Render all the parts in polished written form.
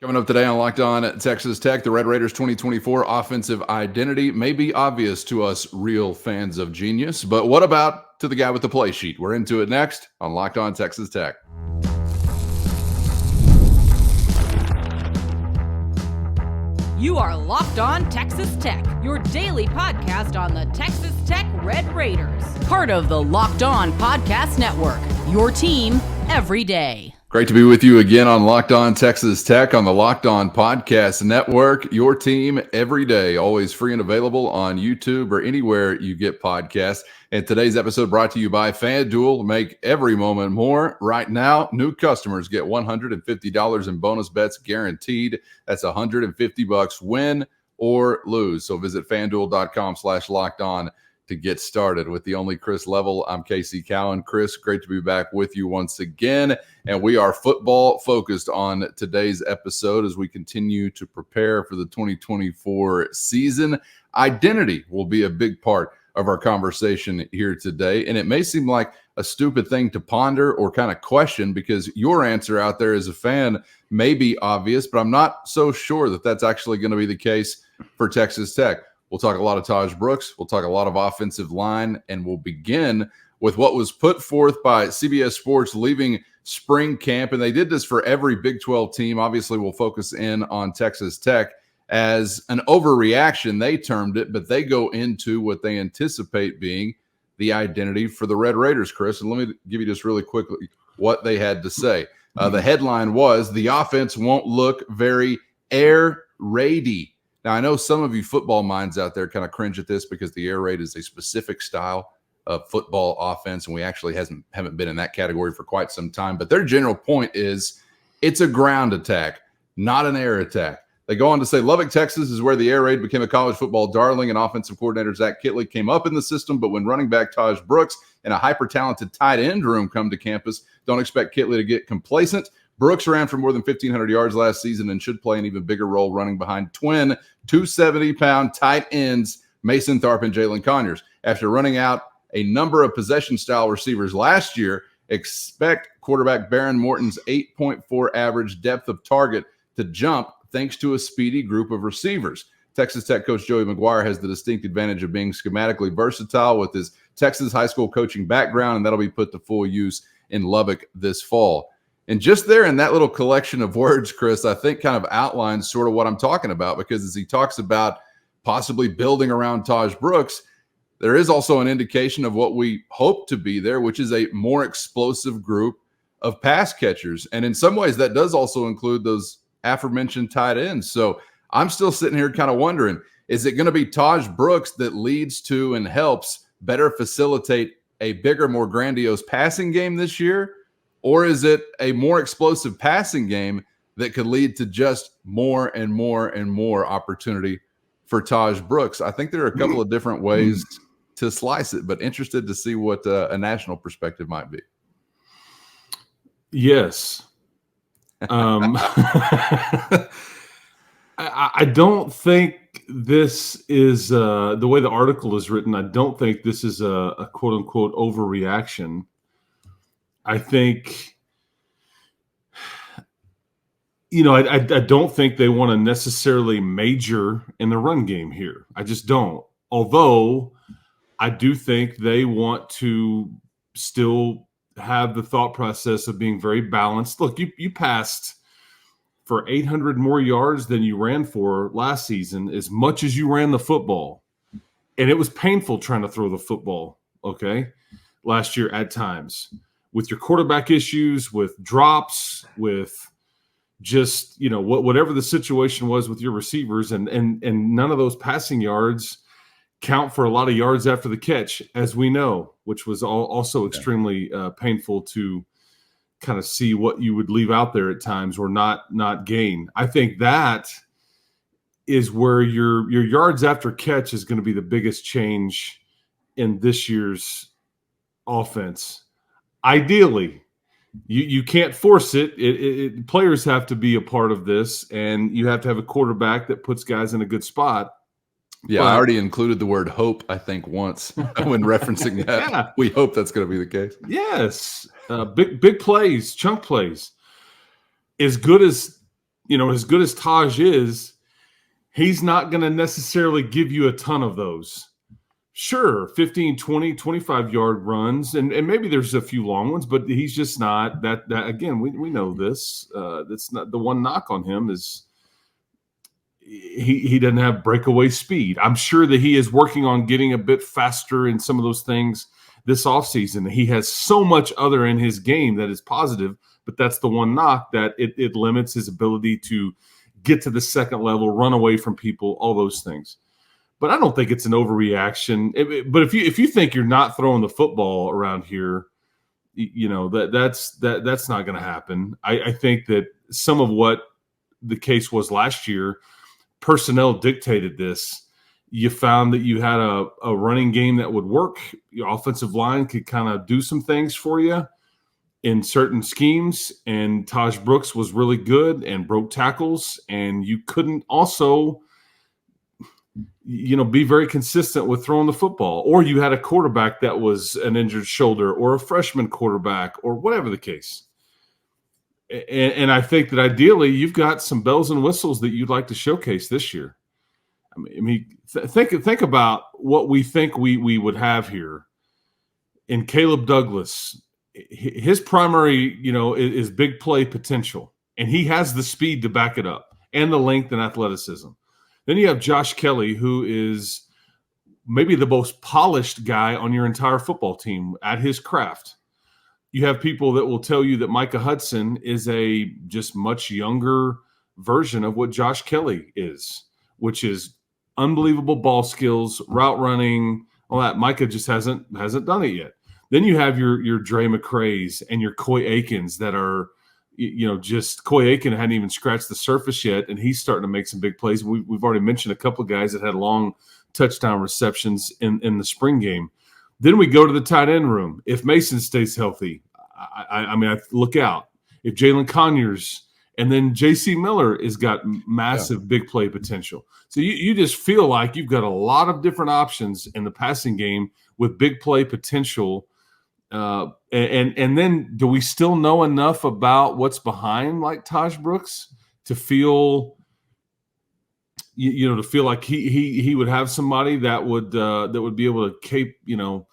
Coming up today on Locked On Texas Tech, the Red Raiders 2024 offensive identity may be obvious to us real fans of genius, but what about to the guy with the play sheet? We're into it next on Locked On Texas Tech. You are Locked On Texas Tech, your daily podcast on the Texas Tech Red Raiders. Part of the Locked On Podcast Network, your team every day. Great to be with you again on Locked On Texas Tech on the Locked On Podcast Network, your team every day, always free and available on YouTube or anywhere you get podcasts. And today's episode brought to you by FanDuel. Make every moment more. Right now, new customers get $150 in bonus bets guaranteed. That's $150 win or lose. So visit FanDuel.com/lockedon to get started. With the only Chris Level, I'm Casey Cowan. Chris, great to be back with you once again. And we are football focused on today's episode as we continue to prepare for the 2024 season. Identity will be a big part of our conversation here today. And it may seem like a stupid thing to ponder or kind of question because your answer out there as a fan may be obvious, but I'm not so sure that that's actually going to be the case for Texas Tech. We'll talk a lot of Tahj Brooks. We'll talk a lot of offensive line, and we'll begin with what was put forth by CBS Sports leaving spring camp. And they did this for every Big 12 team. Obviously, we'll focus in on Texas Tech as an overreaction, they termed it, but they go into what they anticipate being the identity for the Red Raiders, Chris. And let me give you just really quickly what they had to say. The headline was, "The offense won't look very air raidy." Now, I know some of you football minds out there kind of cringe at this because the air raid is a specific style of football offense, and we actually haven't been in that category for quite some time. But their general point is it's a ground attack, not an air attack. They go on to say Lubbock, Texas is where the air raid became a college football darling, and offensive coordinator Zach Kittley came up in the system. But when running back Tahj Brooks and a hyper-talented tight end room come to campus, don't expect Kittley to get complacent. Brooks ran for more than 1,500 yards last season and should play an even bigger role running behind twin 270-pound tight ends Mason Tharp and Jalen Conyers. After running out a number of possession-style receivers last year, expect quarterback Baron Morton's 8.4 average depth of target to jump thanks to a speedy group of receivers. Texas Tech coach Joey McGuire has the distinct advantage of being schematically versatile with his Texas high school coaching background, and that'll be put to full use in Lubbock this fall. And just there in that little collection of words, Chris, I think kind of outlines sort of what I'm talking about, because as he talks about possibly building around Tahj Brooks, there is also an indication of what we hope to be there, which is a more explosive group of pass catchers. And in some ways, that does also include those aforementioned tight ends. So I'm still sitting here kind of wondering, is it going to be Tahj Brooks that leads to and helps better facilitate a bigger, more grandiose passing game this year? Or is it a more explosive passing game that could lead to just more and more and more opportunity for Tahj Brooks? I think there are a couple of different ways to slice it, but interested to see what a national perspective might be. Yes. I don't think this is the way the article is written. I don't think this is a quote unquote overreaction. I think, I don't think they want to necessarily major in the run game here. I just don't. Although I do think they want to still have the thought process of being very balanced. Look, you passed for 800 more yards than you ran for last season, as much as you ran the football. And it was painful trying to throw the football, okay, last year at times. With your quarterback issues, with drops, with just, whatever the situation was with your receivers, and none of those passing yards count for a lot of yards after the catch, as we know, which was also extremely painful to kind of see what you would leave out there at times or not gain. I think that is where your yards after catch is going to be the biggest change in this year's offense. Ideally, you can't force it. Players have to be a part of this, and you have to have a quarterback that puts guys in a good spot. Yeah, I already included the word hope, I think, once when referencing that. Yeah. We hope that's going to be the case. Yes. Big plays, chunk plays. As good as as good as Tahj is, he's not going to necessarily give you a ton of those. Sure, 15, 20, 25-yard runs, and maybe there's a few long ones, but he's just not that again, we know this. That's not the one knock on him is he doesn't have breakaway speed. I'm sure that he is working on getting a bit faster in some of those things this offseason. He has so much other in his game that is positive, but that's the one knock that it limits his ability to get to the second level, run away from people, all those things. But I don't think it's an overreaction. But if you think you're not throwing the football around here, that's not going to happen. I think that some of what the case was last year, personnel dictated this. You found that you had a running game that would work. Your offensive line could kind of do some things for you in certain schemes, and Tahj Brooks was really good and broke tackles, and you couldn't also be very consistent with throwing the football, or you had a quarterback that was an injured shoulder or a freshman quarterback or whatever the case. And I think that ideally you've got some bells and whistles that you'd like to showcase this year. I mean, think about what we think we would have here in Caleb Douglas. His primary, is big play potential, and he has the speed to back it up and the length and athleticism. Then you have Josh Kelly, who is maybe the most polished guy on your entire football team at his craft. You have people that will tell you that Micah Hudson is a just much younger version of what Josh Kelly is, which is unbelievable ball skills, route running, all that. Micah just hasn't done it yet. Then you have your Dre McCrays and your Coy Akins that are, just Coy Aiken hadn't even scratched the surface yet, and he's starting to make some big plays. We've already mentioned a couple of guys that had long touchdown receptions in the spring game. Then we go to the tight end room. If Mason stays healthy, I look out. If Jalen Conyers and then J.C. Miller has got massive big play potential. So you just feel like you've got a lot of different options in the passing game with big play potential. And then do we still know enough about what's behind like Tahj Brooks to feel like he would have somebody that would be able to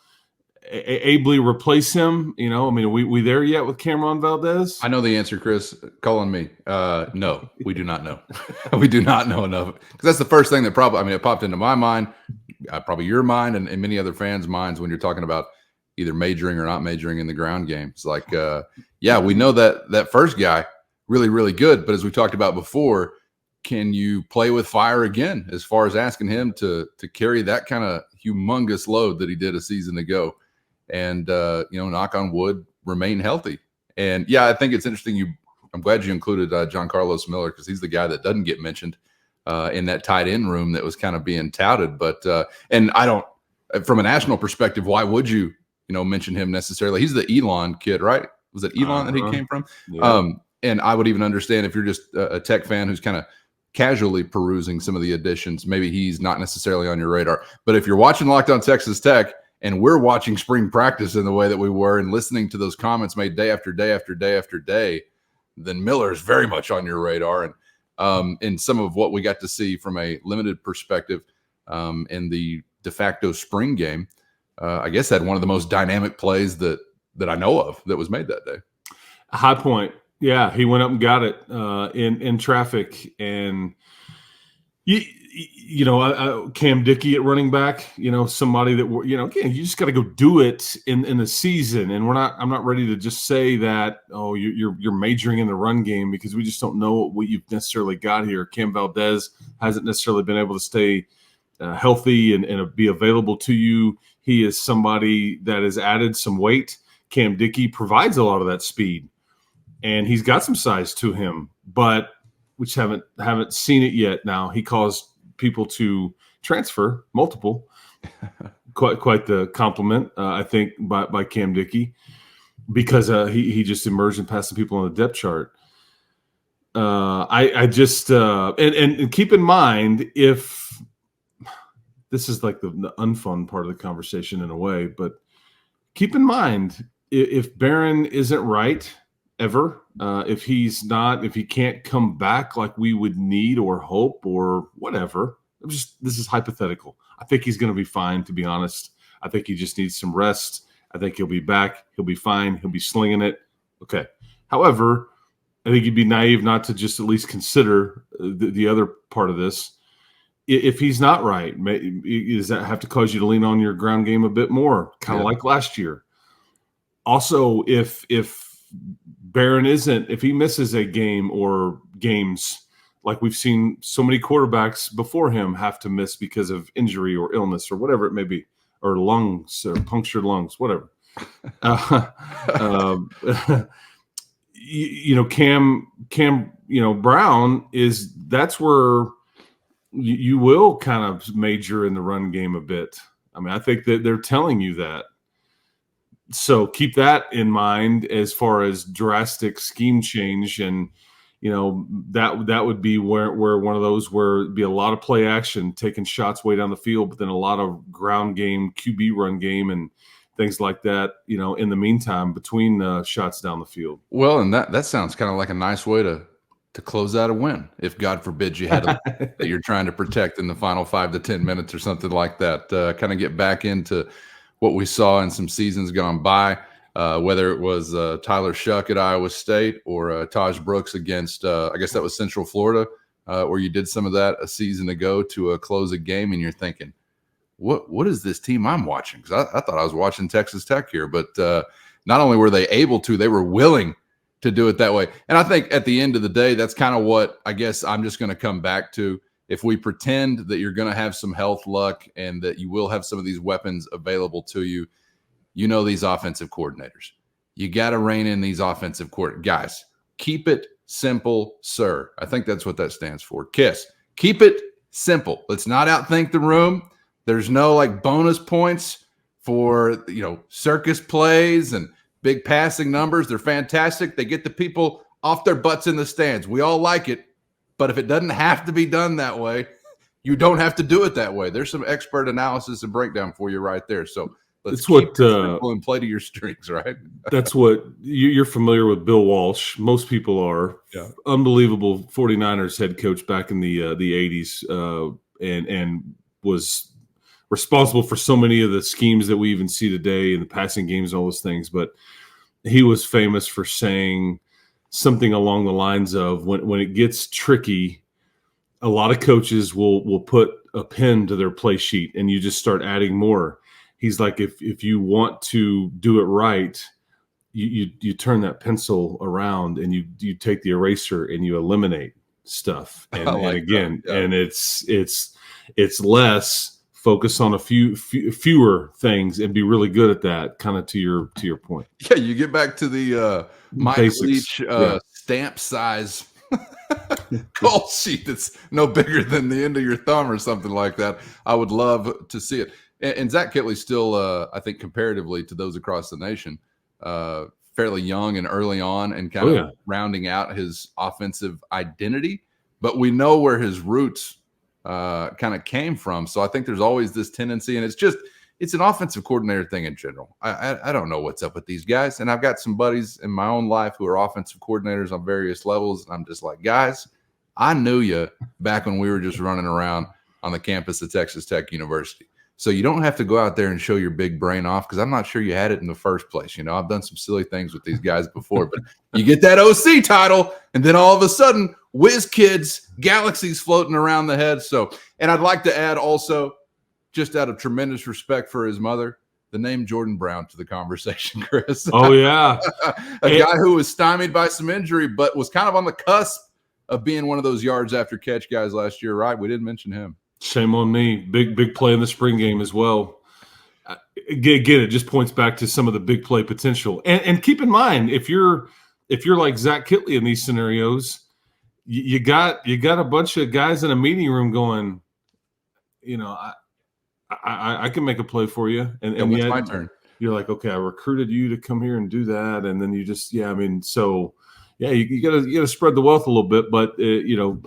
ably replace him? Are we there yet with Cameron Valdez? I know the answer, Chris. Calling me. No, we do not know. We do not know enough, because that's the first thing that it popped into my mind, probably your mind, and many other fans' minds when you're talking about either majoring or not majoring in the ground game. It's like, we know that first guy really, really good, but as we talked about before, can you play with fire again as far as asking him to carry that kind of humongous load that he did a season ago? And, knock on wood, remain healthy. And, I think it's interesting. I'm glad you included John Carlos Miller, because he's the guy that doesn't get mentioned in that tight end room that was kind of being touted. But and I don't – from a national perspective, why would you, mention him necessarily? He's the Elon kid, right? Was it Elon that he came from? Yeah. And I would even understand if you're just a Tech fan who's kind of casually perusing some of the additions, maybe he's not necessarily on your radar. But if you're watching Locked On Texas Tech, and we're watching spring practice in the way that we were and listening to those comments made day after day after day after day, then Miller is very much on your radar. And in some of what we got to see from a limited perspective in the de facto spring game, I guess had one of the most dynamic plays that I know of that was made that day. High point. Yeah, he went up and got it in traffic. And Cam Dickey at running back, somebody that, again, you just got to go do it in the season. And I'm not ready to just say that, you're majoring in the run game, because we just don't know what you've necessarily got here. Cam Valdez hasn't necessarily been able to stay healthy and be available to you. He is somebody that has added some weight. Cam Dickey provides a lot of that speed, and he's got some size to him, but we just haven't seen it yet. Now, he caused people to transfer, multiple. quite the compliment, I think, by Cam Dickey, because he just emerged and passed some people on the depth chart. I just and keep in mind, if this is like the unfun part of the conversation in a way, but keep in mind, if Barron isn't right, ever. If he can't come back like we would need or hope or whatever, this is hypothetical. I think he's going to be fine, to be honest. I think he just needs some rest. I think he'll be back. He'll be fine. He'll be slinging it. Okay. However, I think you'd be naive not to just at least consider the other part of this. If he's not right, does that have to cause you to lean on your ground game a bit more, kind of like last year? Also, if Barron if he misses a game or games, like we've seen so many quarterbacks before him have to miss because of injury or illness or whatever it may be, or lungs or punctured lungs, whatever. Cam, Brown that's where you will kind of major in the run game a bit. I mean, I think that they're telling you that. So keep that in mind as far as drastic scheme change. And, that would be where one of those where it'd be a lot of play action, taking shots way down the field, but then a lot of ground game, QB run game and things like that, in the meantime, between shots down the field. Well, and that sounds kind of like a nice way to close out a win. If God forbid you had that you're trying to protect in the final 5 to 10 minutes or something like that, kind of get back into what we saw in some seasons gone by, whether it was Tyler Shuck at Iowa State or Tahj Brooks against, I guess that was Central Florida, where you did some of that a season ago to close a game, and you're thinking, what is this team I'm watching? Because I thought I was watching Texas Tech here, but not only were they able to, they were willing to do it that way. And I think at the end of the day, that's kind of what I guess I'm just going to come back to. If we pretend that you're going to have some health luck and that you will have some of these weapons available to you, these offensive coordinators, you got to rein in these offensive coordinators. Guys, keep it simple, sir. I think that's what that stands for. KISS. Keep it simple. Let's not outthink the room. There's no bonus points for, circus plays and big passing numbers. They're fantastic. They get the people off their butts in the stands. We all like it. But if it doesn't have to be done that way, you don't have to do it that way. There's some expert analysis and breakdown for you right there. So let's keep it simple and play to your strengths, right? That's what you're familiar with. Bill Walsh. Most people are. Yeah. Unbelievable 49ers head coach back in the 80s and was responsible for so many of the schemes that we even see today in the passing games and all those things. But he was famous for saying something along the lines of when it gets tricky, a lot of coaches will put a pen to their play sheet and you just start adding more. He's like, if you want to do it right, you turn that pencil around and you take the eraser and you eliminate stuff. And again, yeah. And it's less focus on a fewer things and be really good at that, kind of to your point. Yeah, you get back to the Mike Leach stamp size call sheet that's no bigger than the end of your thumb or something like that. I would love to see it. And Zach Kittley's still, I think, comparatively to those across the nation, fairly young and early on and kind of rounding out his offensive identity. But we know where his roots kind of came from. So I think there's always this tendency, and it's an offensive coordinator thing in general. I don't know what's up with these guys. And I've got some buddies in my own life who are offensive coordinators on various levels. And I'm just like, guys, I knew you back when we were just running around on the campus of Texas Tech University. So you don't have to go out there and show your big brain off, because I'm not sure you had it in the first place. I've done some silly things with these guys before, but you get that OC title, and then all of a sudden, whiz kids, galaxies floating around the head. So, and I'd like to add also, just out of tremendous respect for his mother, the name Jordan Brown to the conversation, Chris. Oh, yeah. A guy who was stymied by some injury, but was kind of on the cusp of being one of those yards after catch guys last year, right? We didn't mention him. Shame on me. Big play in the spring game as well. Again, it just points back to some of the big play potential. And keep in mind, if you're like Zach Kittley in these scenarios, you got a bunch of guys in a meeting room going, I can make a play for you. And it's my turn. You're like, okay, I recruited you to come here and do that. And then you just, you gotta spread the wealth a little bit. But,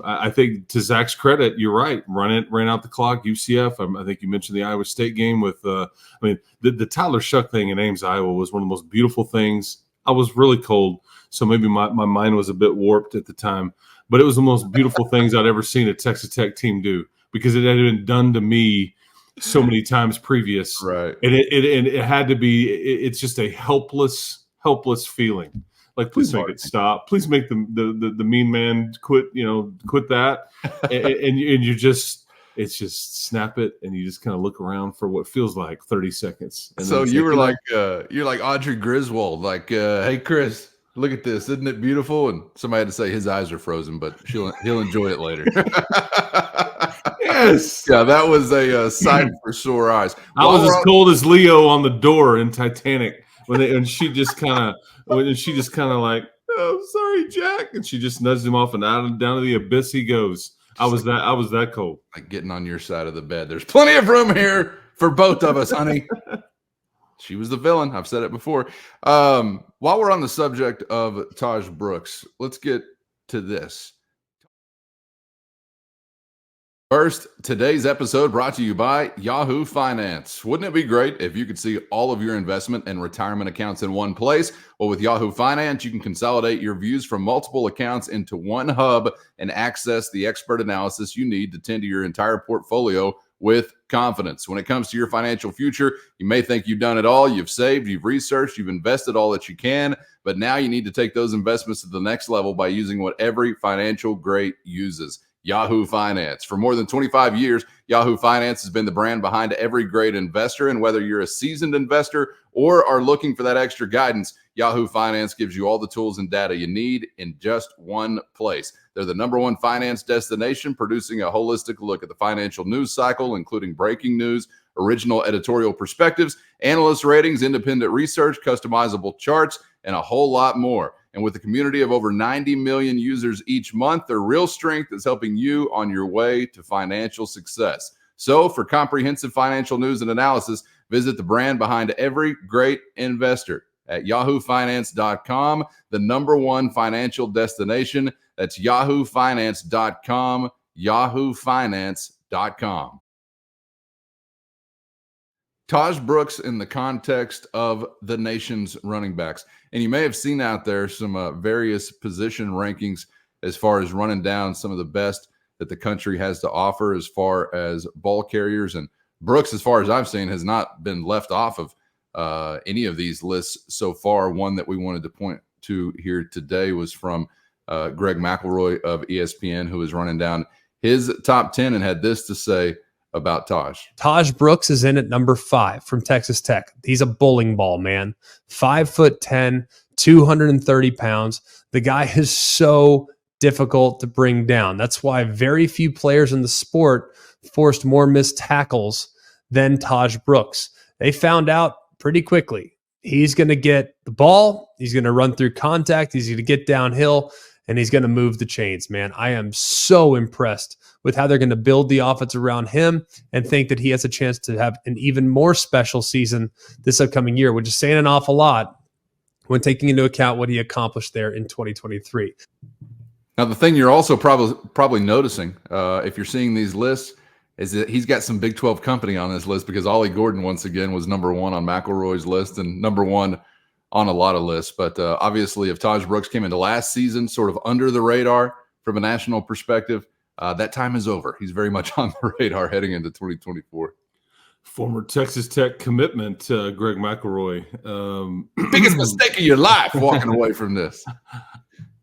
I think to Zach's credit, you're right. Ran out the clock, UCF. I think you mentioned the Iowa State game with, the Tyler Shuck thing in Ames, Iowa was one of the most beautiful things. I was really cold So maybe my mind was a bit warped at the time. But it was the most beautiful things I'd ever seen a Texas Tech team do, because it had been done to me so many times previous. Right. And it had to be, it's just a helpless feeling. Like, please make it stop. Please make the mean man quit that. and you just, it's just snap it, and you just kind of look around for what feels like 30 seconds. And so you were like, you're like Audrey Griswold, like, hey, Chris, look at this. Isn't it beautiful? And somebody had to say his eyes are frozen, but he'll enjoy it later. Yes. Yeah, that was a sight for sore eyes. I was as cold as Leo on the door in Titanic when she just kind of like, oh, sorry, Jack, and she just nudged him off, and down to the abyss he goes. I was that cold. Like getting on your side of the bed. There's plenty of room here for both of us, honey. She was the villain. I've said it before. While we're on the subject of Tahj Brooks, let's get to this. First, today's episode brought to you by Yahoo Finance. Wouldn't it be great if you could see all of your investment and retirement accounts in one place? Well, with Yahoo Finance, you can consolidate your views from multiple accounts into one hub and access the expert analysis you need to tend to your entire portfolio with confidence. When it comes to your financial future, you may think you've done it all. You've saved, you've researched, you've invested all that you can, but now you need to take those investments to the next level by using what every financial great uses: Yahoo Finance. For more than 25 years, Yahoo Finance has been the brand behind every great investor. And whether you're a seasoned investor or are looking for that extra guidance, Yahoo Finance gives you all the tools and data you need in just one place. They're the number one finance destination, producing a holistic look at the financial news cycle, including breaking news, original editorial perspectives, analyst ratings, independent research, customizable charts, and a whole lot more. And with a community of over 90 million users each month, their real strength is helping you on your way to financial success. So for comprehensive financial news and analysis, visit the brand behind every great investor at yahoofinance.com, the number one financial destination. That's yahoofinance.com, yahoofinance.com. Tahj Brooks in the context of the nation's running backs. And you may have seen out there some various position rankings as far as running down some of the best that the country has to offer as far as ball carriers. And Brooks, as far as I've seen, has not been left off of any of these lists so far. One that we wanted to point to here today was from Greg McElroy of ESPN, who was running down his top 10 and had this to say about Tahj. Tahj Brooks is in at number 5 from Texas Tech. He's a bowling ball, man. 5'10", 230 pounds. The guy is so difficult to bring down. That's why very few players in the sport forced more missed tackles than Tahj Brooks. They found out pretty quickly. He's going to get the ball. He's going to run through contact. He's going to get downhill, and he's going to move the chains, man. I am so impressed with how they're going to build the offense around him, and think that he has a chance to have an even more special season this upcoming year, which is saying an awful lot when taking into account what he accomplished there in 2023. Now, the thing you're also probably noticing, if you're seeing these lists, is that he's got some Big 12 company on this list, because Ollie Gordon, once again, was number 1 on McElroy's list and number 1 on a lot of lists. But obviously, if Tahj Brooks came into last season sort of under the radar from a national perspective, that time is over. He's very much on the radar heading into 2024. Former Texas Tech commitment, Greg McElroy. Biggest mistake of your life walking away from this.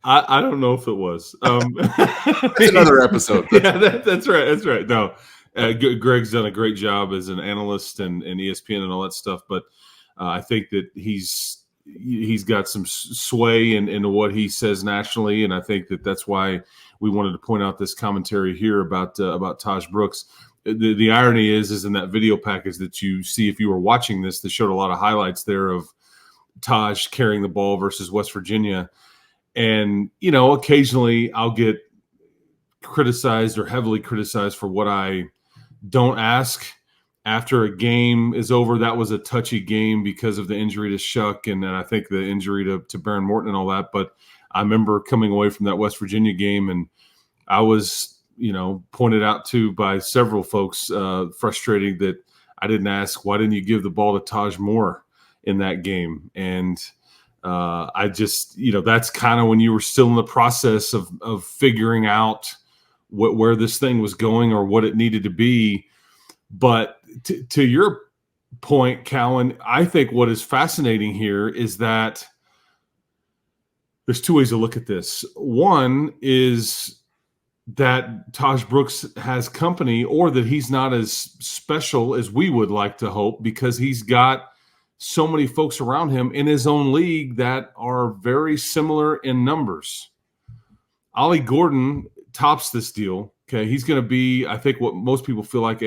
I don't know if it was. That's another episode. That's right. That's right. No, Greg's done a great job as an analyst and ESPN and all that stuff. But I think that he's got some sway in what he says nationally, and I think that that's why we wanted to point out this commentary here about Tahj Brooks. The irony is in that video package that you see if you were watching this, they showed a lot of highlights there of Tahj carrying the ball versus West Virginia. And, you know, occasionally I'll get criticized or heavily criticized for what I don't ask after a game is over. That was a touchy game because of the injury to Shuck, and then I think the injury to Baron Morton and all that. But I remember coming away from that West Virginia game, and I was, you know, pointed out to by several folks frustrating that I didn't ask, why didn't you give the ball to Tahj more in that game? And I just, that's kind of when you were still in the process of figuring out where this thing was going or what it needed to be. But to your point, Callan, I think what is fascinating here is that there's two ways to look at this. One is that Tahj Brooks has company, or that he's not as special as we would like to hope, because he's got so many folks around him in his own league that are very similar in numbers. Ollie Gordon tops this deal. Okay, he's going to be, I think, what most people feel like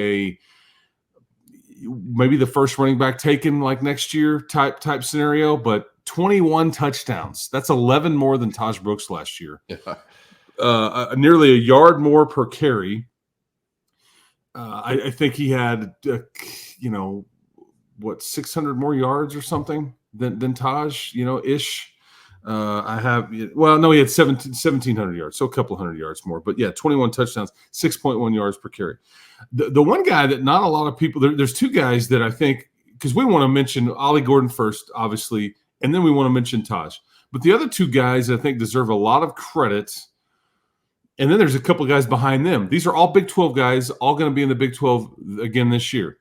maybe the first running back taken like next year type scenario, but 21 touchdowns. That's 11 more than Tahj Brooks last year. Yeah. Nearly a yard more per carry. I think he had, 600 more yards or something than Tahj, ish. He had 1,700 yards, so a couple hundred yards more. But yeah, 21 touchdowns, 6.1 yards per carry. The one guy that not a lot of people, there's two guys that I think, because we want to mention Ollie Gordon first, obviously, and then we want to mention Tahj. But the other two guys I think deserve a lot of credit. And then there's a couple of guys behind them. These are all Big 12 guys, all going to be in the Big 12 again this year.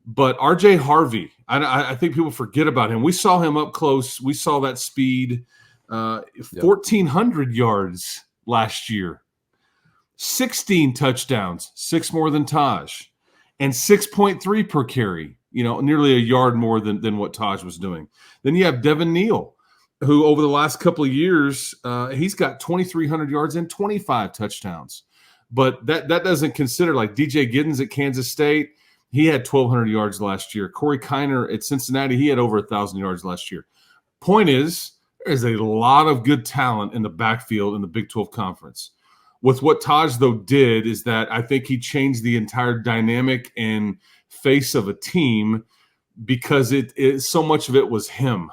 But R.J. Harvey, I think people forget about him. We saw him up close. We saw that speed, 1,400 yards last year, 16 touchdowns, 6 more than Tahj, and 6.3 per carry, nearly a yard more than what Tahj was doing. Then you have Devin Neal, who over the last couple of years, he's got 2,300 yards and 25 touchdowns. But that doesn't consider like DJ Giddens at Kansas State. He had 1,200 yards last year. Corey Kiner at Cincinnati, he had over 1,000 yards last year. Point is, there's a lot of good talent in the backfield in the Big 12 Conference. With what Tahj, though, did is that I think he changed the entire dynamic and face of a team, because it so much of it was him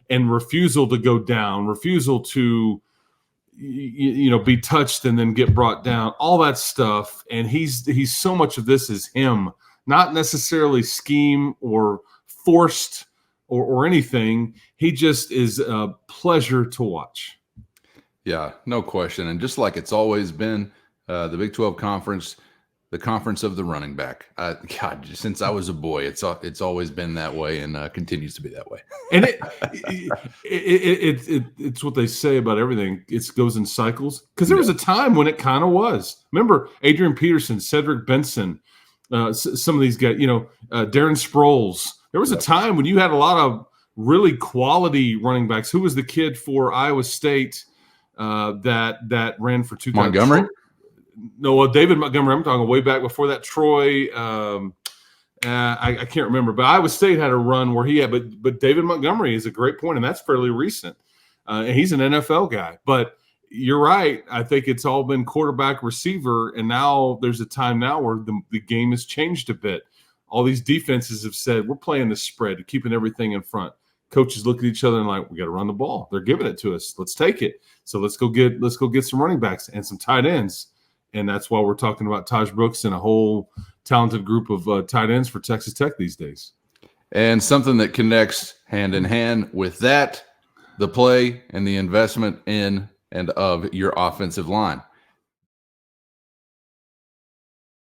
and refusal to go down, refusal to be touched and then get brought down, all that stuff. And he's so much of this is him. Not necessarily scheme or forced or anything. He just is a pleasure to watch. Yeah, no question. And just like it's always been, the Big 12 Conference, the conference of the running back. God, since I was a boy, it's always been that way, and continues to be that way. And it's what they say about everything. It goes in cycles. Because there was a time when it kind of was. Remember Adrian Peterson, Cedric Benson, some of these guys, Darren Sproles. There was a time when you had a lot of really quality running backs. Who was the kid for Iowa State that ran for 2000? Montgomery? No, David Montgomery. I'm talking way back before that. Troy. I can't remember, but Iowa State had a run where he had. But David Montgomery is a great point, and that's fairly recent. And he's an NFL guy, but. You're right. I think it's all been quarterback, receiver, and now there's a time now where the game has changed a bit. All these defenses have said, we're playing the spread, keeping everything in front. Coaches look at each other and like, we got to run the ball. They're giving it to us. Let's take it. So let's go get some running backs and some tight ends. And that's why we're talking about Tahj Brooks and a whole talented group of tight ends for Texas Tech these days. And something that connects hand in hand with that, the play and the investment in and of your offensive line.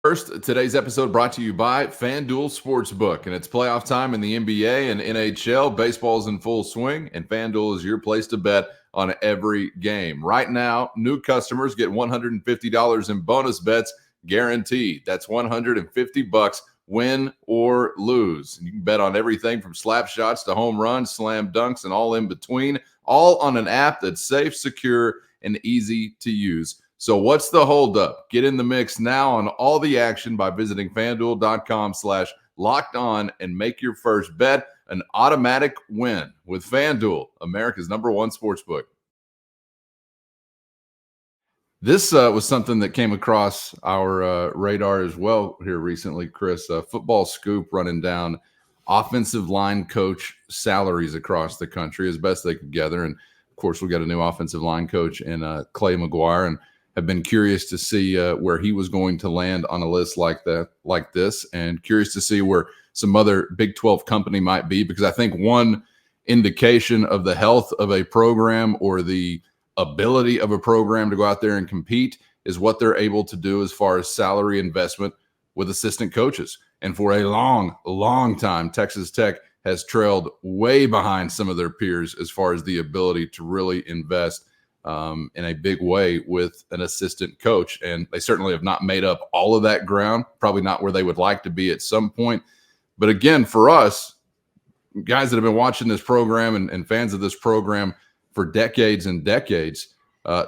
First, today's episode brought to you by FanDuel Sportsbook, and it's playoff time in the NBA and NHL. Baseball's in full swing, and FanDuel is your place to bet on every game. Right now, new customers get $150 in bonus bets guaranteed. That's $150, win or lose. And you can bet on everything from slap shots to home runs, slam dunks, and all in between, all on an app that's safe, secure, and easy to use. So what's the holdup? Get in the mix now on all the action by visiting FanDuel.com/lockedon and make your first bet an automatic win with FanDuel, America's #1 sportsbook. This was something that came across our radar as well here recently, Chris. Football Scoop running down offensive line coach salaries across the country as best they could gather. And, of course, we got a new offensive line coach in Clay McGuire, and have been curious to see where he was going to land on a list like this, and curious to see where some other Big 12 company might be, because I think one indication of the health of a program or the ability of a program to go out there and compete is what they're able to do as far as salary investment with assistant coaches. And for a long, long time, Texas Tech has trailed way behind some of their peers as far as the ability to really invest in a big way with an assistant coach. And they certainly have not made up all of that ground, probably not where they would like to be at some point. But again, for us, guys that have been watching this program and fans of this program for decades and decades,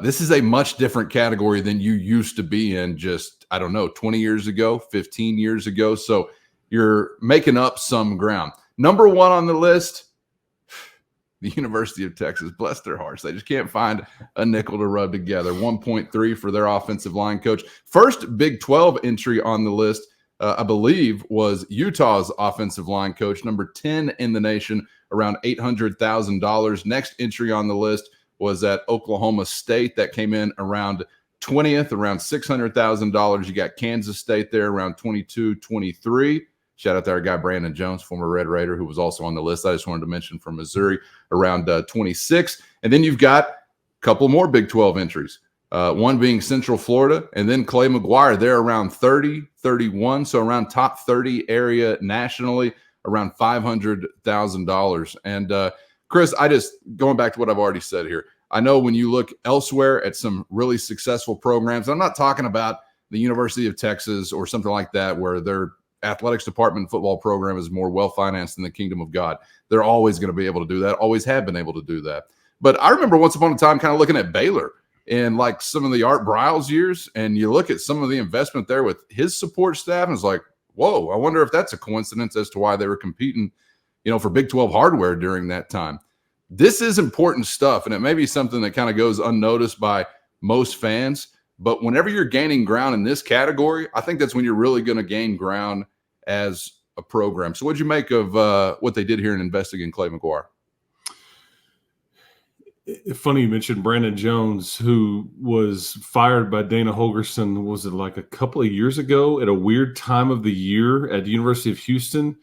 this is a much different category than you used to be in just, 20 years ago, 15 years ago. So you're making up some ground. Number one on the list, the University of Texas. Bless their hearts. They just can't find a nickel to rub together. 1.3 for their offensive line coach. First Big 12 entry on the list, I believe, was Utah's offensive line coach, number 10 in the nation, around $800,000. Next entry on the list was at Oklahoma State. That came in around 20th, around $600,000. You got Kansas State there around 22, 23. Shout out to our guy, Brandon Jones, former Red Raider, who was also on the list. I just wanted to mention from Missouri around 26. And then you've got a couple more Big 12 entries, one being Central Florida, and then Clay McGuire. They're around 30, 31, so around top 30 area nationally, around $500,000. And Chris, going back to what I've already said here, I know when you look elsewhere at some really successful programs, I'm not talking about the University of Texas or something like that where their athletics department football program is more well-financed than the kingdom of God. They're always going to be able to do that, always have been able to do that. But I remember once upon a time kind of looking at Baylor in like some of the Art Briles years, and you look at some of the investment there with his support staff, and it's like, whoa, I wonder if that's a coincidence as to why they were competing, for Big 12 hardware during that time. This is important stuff, and it may be something that kind of goes unnoticed by most fans, but whenever you're gaining ground in this category, I think that's when you're really going to gain ground as a program. So what'd you make of what they did here in investing in Clay McGuire? Funny you mentioned Brandon Jones, who was fired by Dana Holgorsen, was it like a couple of years ago at a weird time of the year at the University of Houston.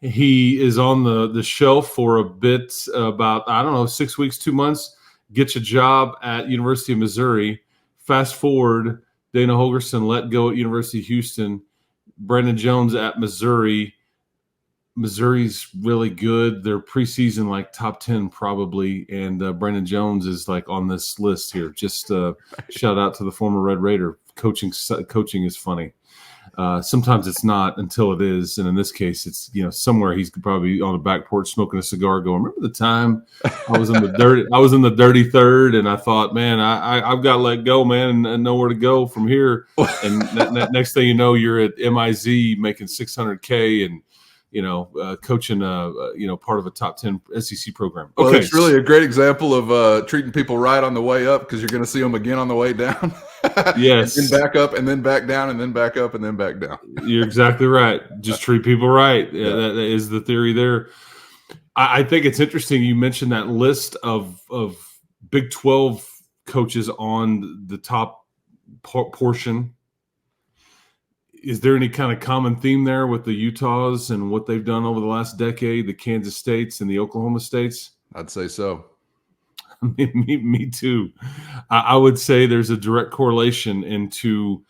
He is on the shelf for a bit, about, 6 weeks, 2 months, gets a job at University of Missouri. Fast forward, Dana Holgorsen let go at University of Houston. Brandon Jones at Missouri. Missouri's really good. They're preseason like top 10 probably, and Brandon Jones is like on this list here. Just shout out to the former Red Raider. Coaching is funny. Sometimes it's not until it is, and in this case, it's somewhere he's probably on the back porch smoking a cigar, going, "Remember the time I was in the dirty third, and I thought, man, I've got to let go, man, and nowhere to go from here." And next thing you know, you're at MIZ making $600K and coaching part of a top 10 SEC program. Okay, well, it's really a great example of treating people right on the way up, because you're going to see them again on the way down. Yes, and then back up, and then back down, and then back up, and then back down. You're exactly right. Just treat people right. Yeah, that is the theory there. I think it's interesting you mentioned that list of Big 12 coaches on the top portion. Is there any kind of common theme there with the Utahs and what they've done over the last decade, the Kansas States and the Oklahoma States? I'd say so. Me too. I would say there's a direct correlation into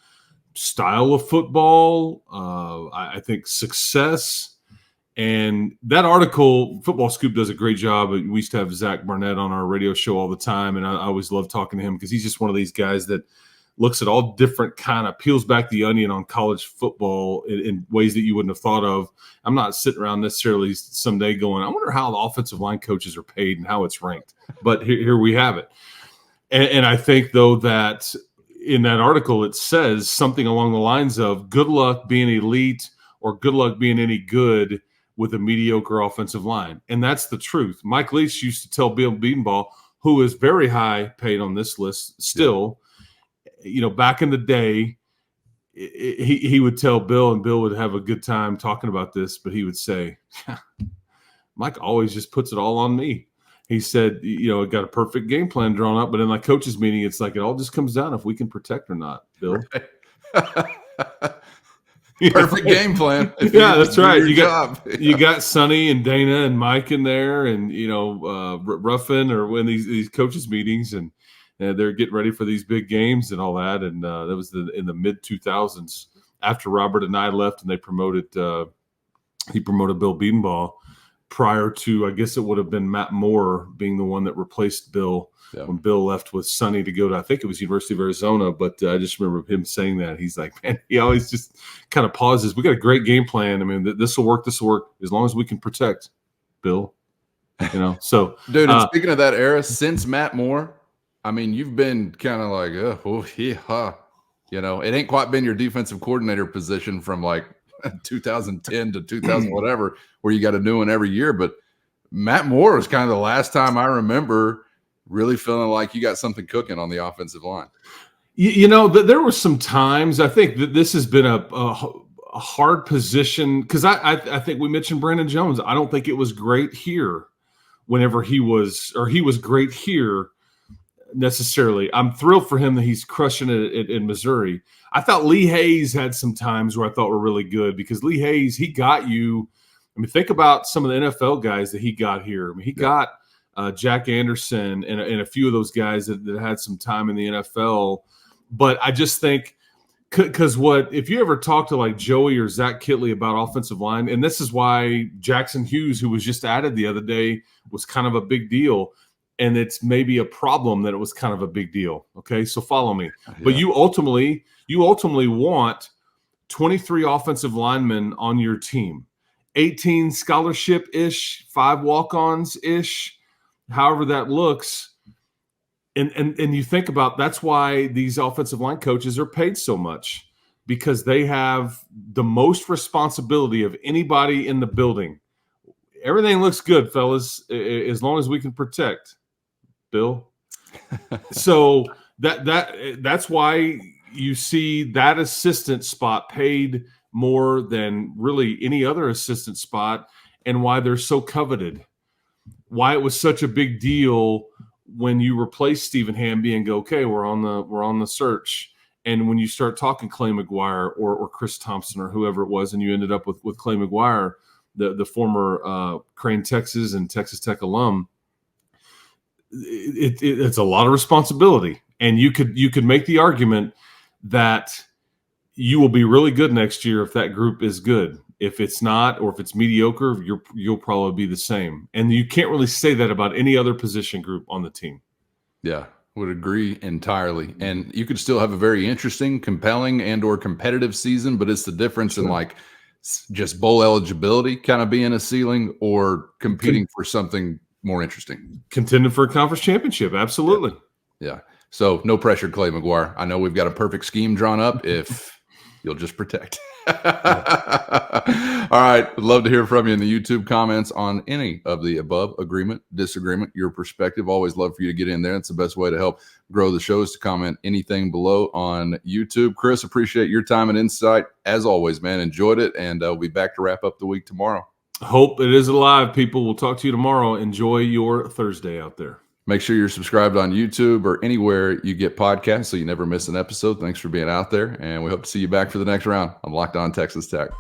style of football. I think success. And that article, Football Scoop does a great job. We used to have Zach Barnett on our radio show all the time, and I always love talking to him because he's just one of these guys that looks at all different kind of, peels back the onion on college football in ways that you wouldn't have thought of. I'm not sitting around necessarily someday going, I wonder how the offensive line coaches are paid and how it's ranked. But here we have it. And I think, though, that in that article it says something along the lines of good luck being elite or good luck being any good with a mediocre offensive line. And that's the truth. Mike Leach used to tell Bill Bedenbaugh, who is very high paid on this list still, back in the day, he would tell Bill, and Bill would have a good time talking about this, but he would say, Mike always just puts it all on me. He said, got a perfect game plan drawn up, but in like coaches meeting, it's like it all just comes down if we can protect or not, Bill. Right. Perfect game plan. Yeah, that's right. You job. You got Sonny and Dana and Mike in there, and Ruffin or when these coaches meetings, and they're getting ready for these big games and all that. And that was in the mid 2000s after Robert and I left, and they promoted. He promoted Bill Bedenbaugh. Prior to, I guess it would have been Matt Moore being the one that replaced Bill when Bill left with Sonny to go to, I think it was University of Arizona, but I just remember him saying that. He's like, man, he always just kind of pauses. We got a great game plan. I mean, this will work as long as we can protect Bill. So. Dude, and speaking of that era, since Matt Moore, I mean, you've been kind of like, it ain't quite been your defensive coordinator position from like 2010 to 2000 whatever, where you got a new one every year. But Matt Moore was kind of the last time I remember really feeling like you got something cooking on the offensive line. There were some times, I think that this has been a hard position, because I think we mentioned Brandon Jones. I don't think it was great here whenever he was great here necessarily. I'm thrilled for him that he's crushing it in Missouri. I thought Lee Hayes had some times where I thought were really good, because Lee Hayes, he got you. I mean, think about some of the NFL guys that he got here. I mean, he got Jack Anderson and a few of those guys that had some time in the NFL. But I just think, because if you ever talk to like Joey or Zach Kitley about offensive line, and this is why Jackson Hughes, who was just added the other day, was kind of a big deal. And it's maybe a problem that it was kind of a big deal. Okay, so follow me. Yeah. But you ultimately want 23 offensive linemen on your team, 18 scholarship-ish, 5 walk-ons-ish, however that looks. And you think about, that's why these offensive line coaches are paid so much, because they have the most responsibility of anybody in the building. Everything looks good, fellas, as long as we can protect. Bill. So that's why you see that assistant spot paid more than really any other assistant spot, and why they're so coveted. Why it was such a big deal when you replace Stephen Hamby and go, okay, we're on the search. And when you start talking Clay McGuire or Chris Thompson or whoever it was, and you ended up with Clay McGuire, the former Crane, Texas and Texas Tech alum, it's a lot of responsibility. And you could make the argument that you will be really good next year if that group is good. If it's not, or if it's mediocre, you'll probably be the same. And you can't really say that about any other position group on the team. Yeah, would agree entirely. And you could still have a very interesting, compelling, and or competitive season, but it's the difference in like just bowl eligibility kind of being a ceiling, or competing for something more interesting. Contending for a conference championship, absolutely. Yeah. So no pressure, Clay McGuire. I know we've got a perfect scheme drawn up if you'll just protect. All right. Would love to hear from you in the YouTube comments on any of the above. Agreement, disagreement, your perspective. Always love for you to get in there. It's the best way to help grow the show, is to comment anything below on YouTube. Chris, appreciate your time and insight. As always, man, enjoyed it. And we'll be back to wrap up the week tomorrow. Hope it is alive, people. We'll talk to you tomorrow. Enjoy your Thursday out there. Make sure you're subscribed on YouTube or anywhere you get podcasts so you never miss an episode. Thanks for being out there, and we hope to see you back for the next round on Locked On Texas Tech.